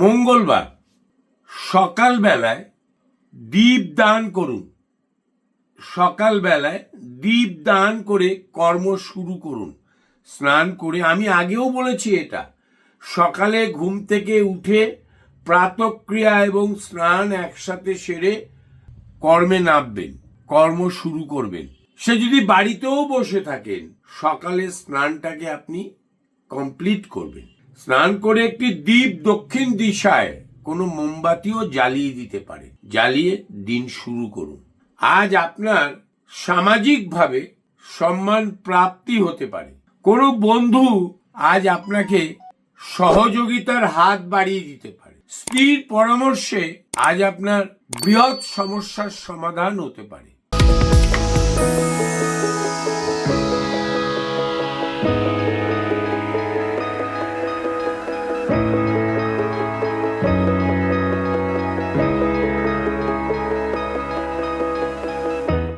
মঙ্গলবার সকালবেলায় দীপ দান করুন। সকালবেলায় দীপ দান করে কর্ম শুরু করুন। স্নান করে, আমি আগেও বলেছি এটা, সকালে ঘুম থেকে উঠে প্রাতঃক্রিয়া এবং স্নান একসাথে সেরে কর্মে নামবেন, কর্ম শুরু করবেন। সে যদি বাড়িতেও বসে থাকেন, সকালে স্নানটাকে আপনি কমপ্লিট করবেন। স্নান করে একটি দীপ দক্ষিণ দিশায় কোনো মোমবাতিও জ্বালিয়ে দিতে পারে, জ্বালিয়ে দিন শুরু করুন। আজ আপনার সামাজিকভাবে সম্মান প্রাপ্তি হতে পারে। কোনো বন্ধু আজ আপনাকে সহযোগিতার হাত বাড়িয়ে দিতে পারে। স্ত্রীর পরামর্শে আজ আপনার বৃহৎ সমস্যার সমাধান হতে পারে।